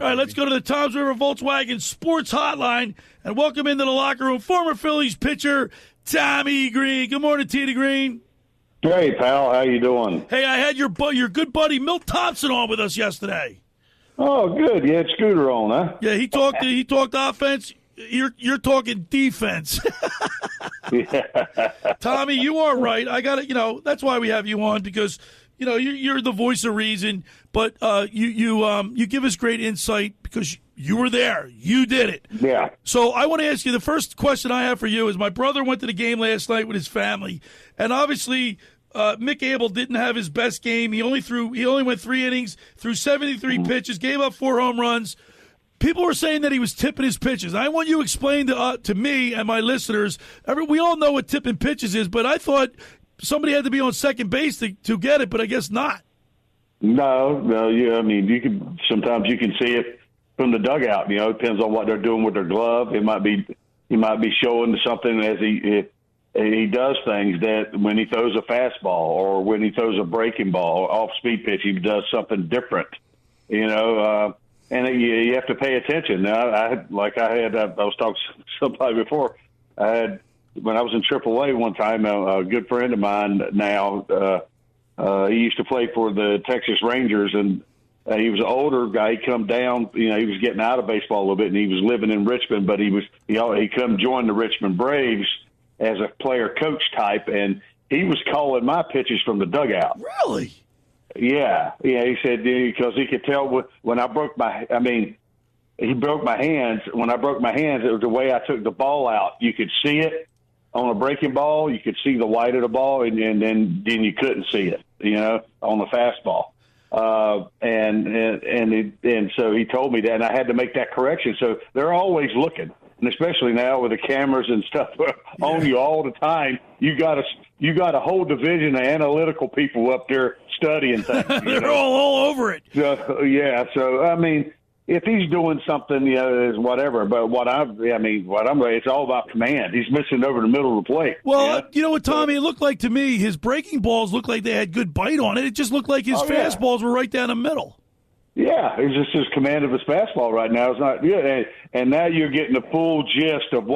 right, let's go to the Toms River Volkswagen Sports Hotline and welcome into the locker room former Phillies pitcher Tommy Greene. Good morning, T. Greene. Hey, pal. How you doing? Hey, I had your good buddy Milt Thompson on with us yesterday. Oh, good. You had Scooter on, huh? Yeah, he talked offense. You're talking defense. Yeah. Tommy, you are right. I got to, that's why we have you on, because you're the voice of reason, but you give us great insight because you were there. You did it. Yeah. So I want to ask you, the first question I have for you is, my brother went to the game last night with his family, and obviously Mick Abel didn't have his best game. He only went 3 innings, threw 73 pitches, gave up 4 home runs. People were saying that he was tipping his pitches. I want you to explain to me and my listeners. We all know what tipping pitches is, but I thought somebody had to be on second base to get it, but I guess not. No. Yeah, I mean, sometimes you can see it from the dugout. It depends on what they're doing with their glove. He might be showing something as he does things that when he throws a fastball or when he throws a breaking ball or off-speed pitch, he does something different. And you have to pay attention. Now, I was talking to somebody before. When I was in AAA one time, a good friend of mine now, he used to play for the Texas Rangers, and he was an older guy. He come down, he was getting out of baseball a little bit, and he was living in Richmond, but he come join the Richmond Braves as a player coach type, and he was calling my pitches from the dugout. Really? Yeah. He said because he could tell when I broke he broke my hands. When I broke my hands, it was the way I took the ball out. You could see it on a breaking ball. You could see the white of the ball, and then you couldn't see it, on the fastball. And so he told me that, and I had to make that correction. So they're always looking. And especially now with the cameras and stuff on you all the time, you got a whole division of analytical people up there studying things. They're all over it. So I mean, if he's doing something, is whatever. But it's all about command. He's missing over the middle of the plate. Well, you know what, Tommy? It looked like to me his breaking balls looked like they had good bite on it. It just looked like his fastballs were right down the middle. Yeah, it's just his command of his fastball right now. It's not good, and now you're getting the full gist of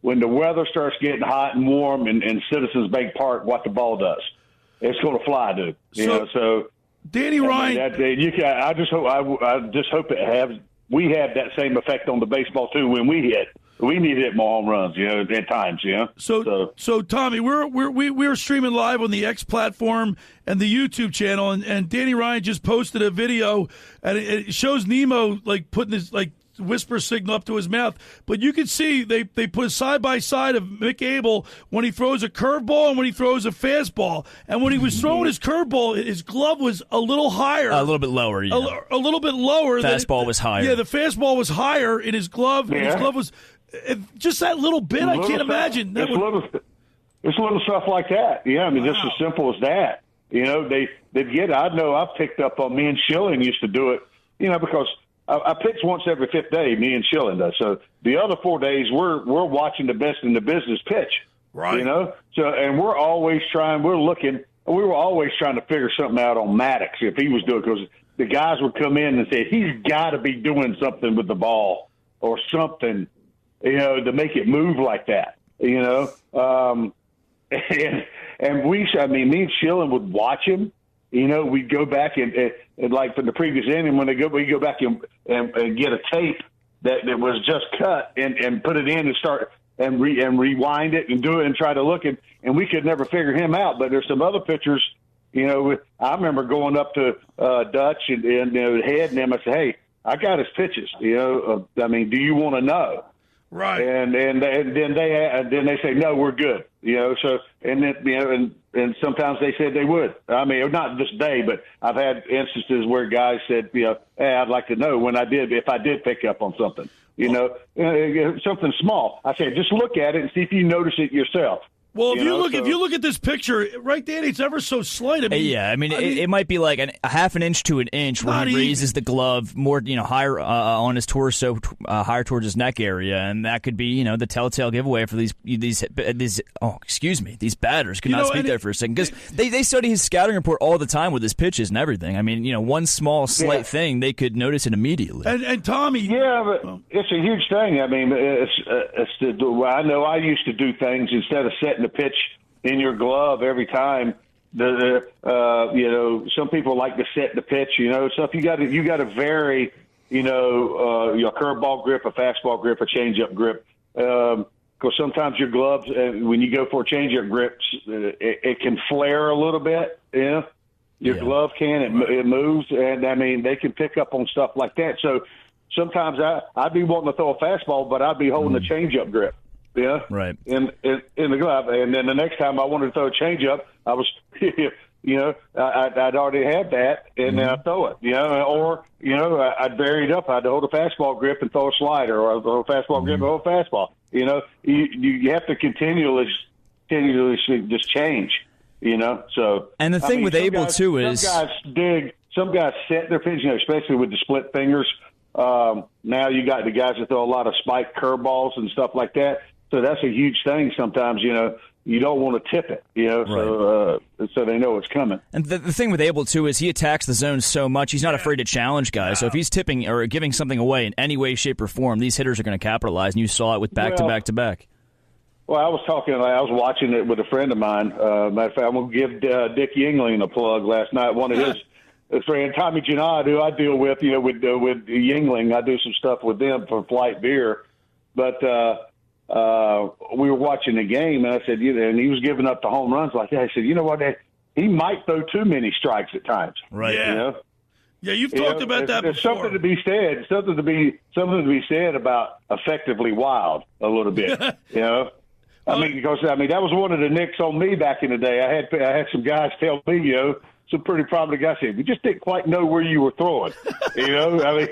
when the weather starts getting hot and warm in Citizens Bank Park, what the ball does. It's going to fly, dude. So Danny Ryan. I just hope we have that same effect on the baseball too when we hit. We need to hit more home runs, at times, So Tommy, we're streaming live on the X platform and the YouTube channel, and Danny Ryan just posted a video, and it shows Nemo putting his whisper signal up to his mouth, but you can see they put side by side of Mick Abel when he throws a curveball and when he throws a fastball, and when he was throwing his curveball, his glove was a little higher, a little bit lower, a little bit lower. Fastball was higher. Yeah, the fastball was higher in his glove, and his glove was. Just that little bit, I can't imagine. It's little stuff like that. Yeah, just as simple as that. They get. I know I've picked up on. Me and Schilling used to do it. Because I pitch once every 5th day. Me and Schilling does. So the other 4 days, we're watching the best in the business pitch. Right. So and we're always trying. We're looking. We were always trying to figure something out on Maddox if he was doing, because the guys would come in and say he's got to be doing something with the ball or something. To make it move like that, and me and Schilling would watch him. We'd go back and like for the previous inning we go back and get a tape that was just cut and put it in and start and rewind it and do it and try to look and we could never figure him out. But there's some other pitchers, I remember going up to Dutch and Head and them. I said, hey, I got his pitches. Do you want to know? Right, and then they say no, we're good. So and then and sometimes they said they would. Not this day, but I've had instances where guys said, hey, I'd like to know if I did pick up on something. Something small. I said just look at it and see if you notice it yourself. Well, if you look at this picture, right, Danny, it's ever so slight. I mean, it might be like a half an inch to an inch where he raises the glove more, higher on his torso, higher towards his neck area, and that could be, the telltale giveaway for these batters. Could not speak there for a second because they study his scouting report all the time with his pitches and everything. I mean, one small slight thing they could notice it immediately. And Tommy, but it's a huge thing. I mean, I know I used to do things instead of setting the pitch in your glove every time. Some people like to set the pitch. So if you got to vary, your curveball grip, a fastball grip, a changeup grip. Because sometimes your gloves, when you go for changeup grips, it can flare a little bit. Your glove can. It moves, and I mean they can pick up on stuff like that. So sometimes I'd be wanting to throw a fastball, but I'd be holding the changeup grip. Yeah, right. In the glove, and then the next time I wanted to throw a changeup, I was, I'd already had that, and then I throw it. Or I'd vary it up. I'd hold a fastball grip and throw a slider, or I'd throw a fastball grip and throw a fastball. You have to continuously just change. So. And the thing with Abel too is some guys set their pitch, especially with the split fingers. Now you got the guys that throw a lot of spiked curveballs and stuff like that. So that's a huge thing. Sometimes, you don't want to tip it, so they know it's coming. And the thing with Abel, too, is he attacks the zone so much, he's not afraid to challenge guys. So if he's tipping or giving something away in any way, shape, or form, these hitters are going to capitalize, and you saw it with back-to-back-to-back. Well, I was watching it with a friend of mine. Matter of fact, I'm going to give Dick Yingling a plug last night. One of his friend, Tommy Janad, who I deal with, with Yingling. I do some stuff with them for Flight Beer. But we were watching the game, and I said, and he was giving up the home runs like that. I said, you know what, he might throw too many strikes at times. Right. Yeah. Yeah, you've talked about that there's before. Something to be said. Something to be said about effectively wild a little bit. I mean, because that was one of the nicks on me back in the day. I had some guys tell me, some pretty prominent guys said, we just didn't quite know where you were throwing. I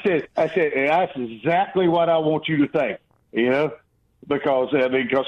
said, and that's exactly what I want you to think. Because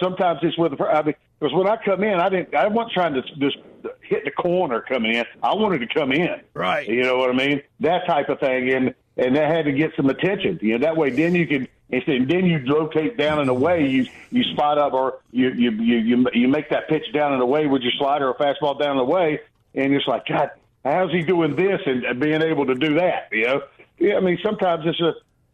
sometimes it's because when I come in, I wasn't trying to just hit the corner coming in. I wanted to come in. Right. You know what I mean? That type of thing, and that had to get some attention. That way, then you can. Then you rotate down and away. You spot up, or you make that pitch down and away with your slider or fastball down and away, and it's like, God, how's he doing this and being able to do that? Yeah. I mean, sometimes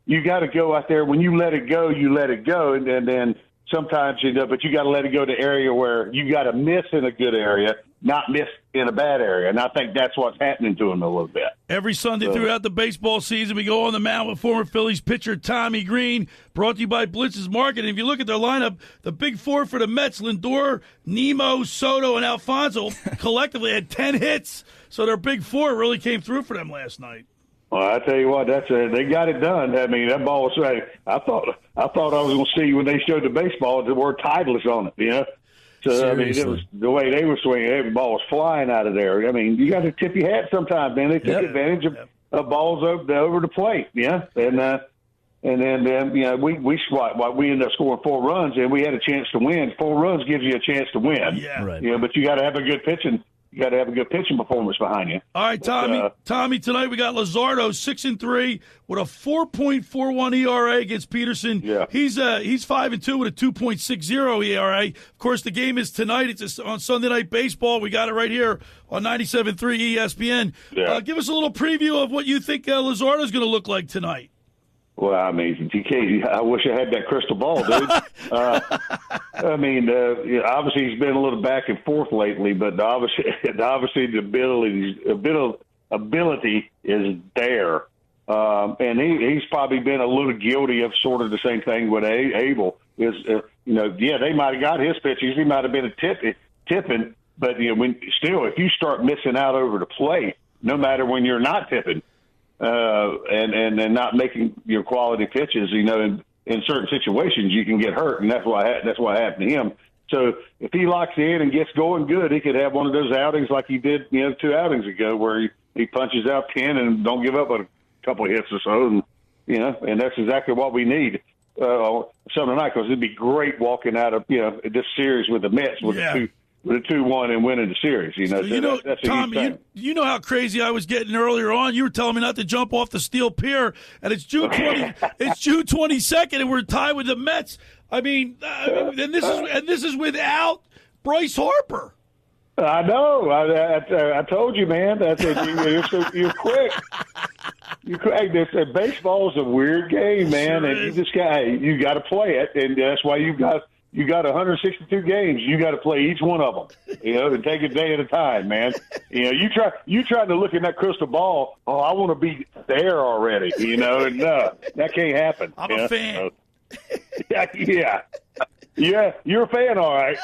you got to go out there. When you let it go, and then sometimes but you got to let it go to the area where you got to miss in a good area, not miss in a bad area. And I think that's what's happening to him a little bit. Every Sunday throughout the baseball season, we go on the mound with former Phillies pitcher Tommy Greene, brought to you by Blitz's Market. And if you look at their lineup, the big four for the Mets, Lindor, Nemo, Soto, and Alfonso, collectively had 10 hits. So their big four really came through for them last night. Well, I tell you what, they got it done. I mean, that ball was right. I thought I was going to see when they showed the baseball the word Titleist on it. So seriously. I mean, it was the way they were swinging. Every ball was flying out of there. I mean, you got to tip your hat sometimes, man. They took advantage of balls over the plate. Yeah, and then we ended up scoring 4 runs, and we had a chance to win. 4 runs gives you a chance to win. Yeah, right. But you got to have a good pitching. You got to have a good pitching performance behind you. All right, Tommy. Tommy, tonight we got Luzardo 6-3 with a 4.41 ERA against Peterson. Yeah. He's 5-2 with a 2.60 ERA. Of course, the game is tonight. It's on Sunday Night Baseball. We got it right here on 97.3 ESPN. Yeah. Give us a little preview of what you think Luzardo's going to look like tonight. Well, I mean, TK, I wish I had that crystal ball, dude. I mean, obviously he's been a little back and forth lately, but obviously the ability is there. And he's probably been a little guilty of sort of the same thing with Abel. They might have got his pitches. He might have been tipping, but if you start missing out over the plate, no matter when you're not tipping, and not making your quality pitches, in certain situations you can get hurt, and that's what happened to him. So if he locks in and gets going good, he could have one of those outings like he did, 2 outings ago, where he punches out 10 and don't give up a couple of hits or so, and that's exactly what we need. Sunday night, because it'd be great walking out of this series with the Mets with a 2-1 and winning the series. So that's a Tom, huge thing. you know how crazy I was getting earlier on. You were telling me not to jump off the steel pier, and it's June 22nd, and we're tied with the Mets. And this is without Bryce Harper. I know. I told you, man. You're quick. Baseball is a weird game, man, Sure and you got to play it, and that's why you got 162 games. You got to play each one of them, and take a day at a time, man. You try to look in that crystal ball. Oh, I want to be there already, and no, that can't happen. I'm a fan. Yeah, you're a fan, all right.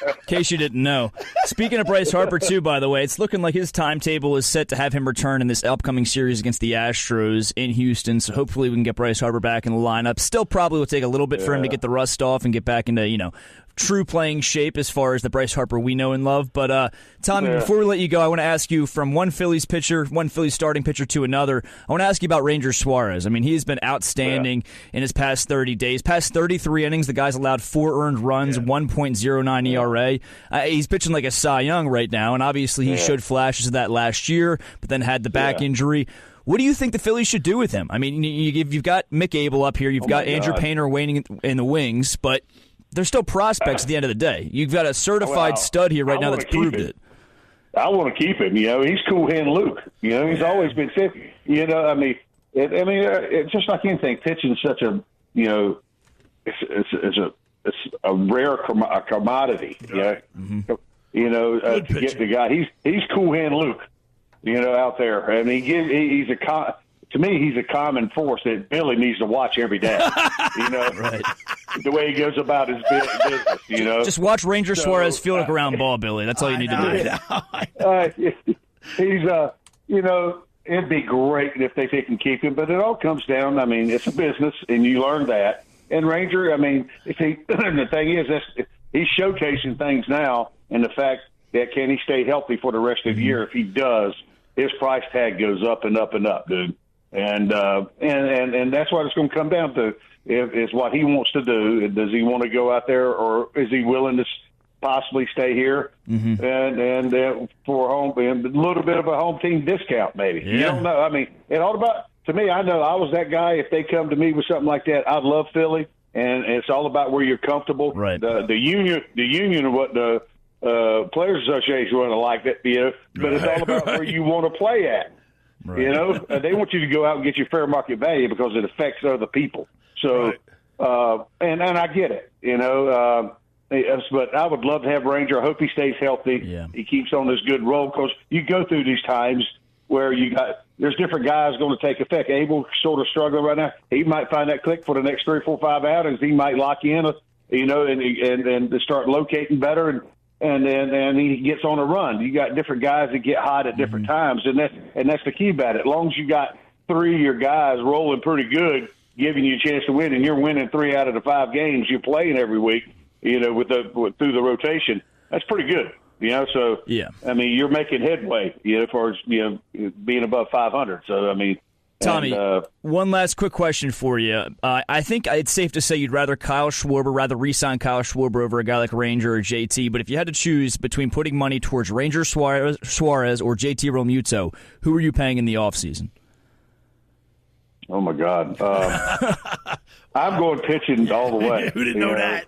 In case you didn't know. Speaking of Bryce Harper, too, by the way, it's looking like his timetable is set to have him return in this upcoming series against the Astros in Houston, so hopefully we can get Bryce Harper back in the lineup. Still probably will take a little bit for him to get the rust off and get back into, true playing shape as far as the Bryce Harper we know and love. But, Tommy, before we let you go, I want to ask you from one Phillies starting pitcher to another, I want to ask you about Ranger Suarez. I mean, he's been outstanding in his past 30 days. Past 33 innings, the guy's allowed 4 earned runs, 1.09 ERA. He's pitching like a Cy Young right now, and obviously he showed flashes of that last year, but then had the back injury. What do you think the Phillies should do with him? I mean, you've got Mick Abel up here, you've got Andrew Painter waiting in the wings, but they're still prospects at the end of the day. You've got a certified stud here right now that's proved it. I want to keep him. He's Cool Hand Luke. He's always been fit. It's just like anything. Pitching is such a it's a rare commodity. To get the guy. He's Cool Hand Luke. Out there, and he's a common force that Billy needs to watch every day. Right. The way he goes about his business. Just watch Ranger Suarez field a ground ball, Billy. That's all you need to do. It'd be great if they can keep him, but it all comes down. I mean, it's a business, and you learn that. And Ranger, the thing is, he's showcasing things now, and the fact that can he stay healthy for the rest of the year? If he does, his price tag goes up and up and up, dude. And that's what it's going to come down to. Is what he wants to do. Does he want to go out there, or is he willing to possibly stay here and for home, and a little bit of a home team discount, maybe? You don't know. I mean, it all about. To me, I know I was that guy. If they come to me with something like that, I'd love Philly, and it's all about where you're comfortable. Right. The union of what the Players Association want to like that, but it's all about where you want to play at. Right. They want you to go out and get your fair market value because it affects other people. So, and I get it, but I would love to have Ranger. I hope he stays healthy. Yeah. He keeps on this good roll, because you go through these times where there's different guys going to take effect. Abel sort of struggling right now. He might find that click for the next 3, 4, 5 outings. He might lock in, and start locating better, and he gets on a run. You got different guys that get hot at different times, and that's the key about it. As long as you got 3 of your guys rolling pretty good, giving you a chance to win, and you're winning 3 out of the 5 games you're playing every week, through the rotation, that's pretty good. So I mean, you're making headway, as far as being above 500. So I mean, Tommy, one last quick question for you. I think it's safe to say you'd rather re-sign Kyle Schwarber over a guy like Ranger or JT. But if you had to choose between putting money towards Ranger Suarez or JT Realmuto, who are you paying in the offseason? Oh my God. I'm going pitching all the way. Who didn't know that?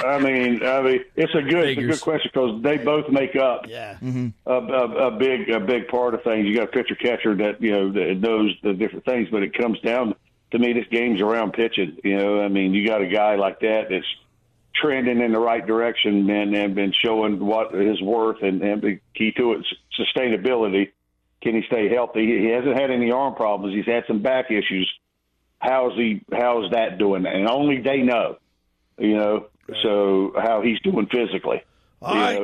I mean, it's a good question, because they both make up a big part of things. You got a pitcher catcher that that knows the different things, but it comes down to me, this game's around pitching. I mean, you got a guy like that that's trending in the right direction and been showing what his worth, and the key to it, sustainability. Can he stay healthy? He hasn't had any arm problems. He's had some back issues. How's that doing? And only they know, so how he's doing physically. So I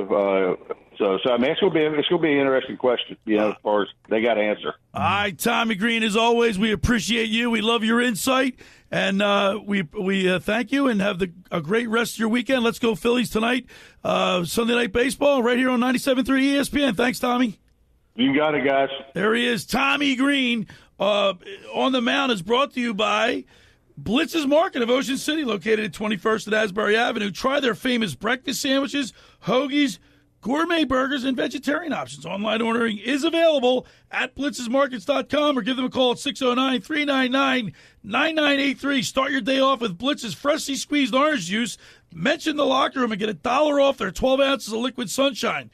mean, it's going to be an interesting question, as far as they got to answer. All right, Tommy Greene, as always, we appreciate you. We love your insight, and we thank you, and have a great rest of your weekend. Let's go Phillies tonight, Sunday Night Baseball, right here on 97.3 ESPN. Thanks, Tommy. You got it, guys. There he is, Tommy Greene. On the Mound is brought to you by Blitz's Market of Ocean City, located at 21st and Asbury Avenue. Try their famous breakfast sandwiches, hoagies, gourmet burgers, and vegetarian options. Online ordering is available at blitzesmarkets.com or give them a call at 609-399-9983. Start your day off with Blitz's freshly squeezed orange juice. Mention the locker room and get $1 off their 12 ounces of liquid sunshine.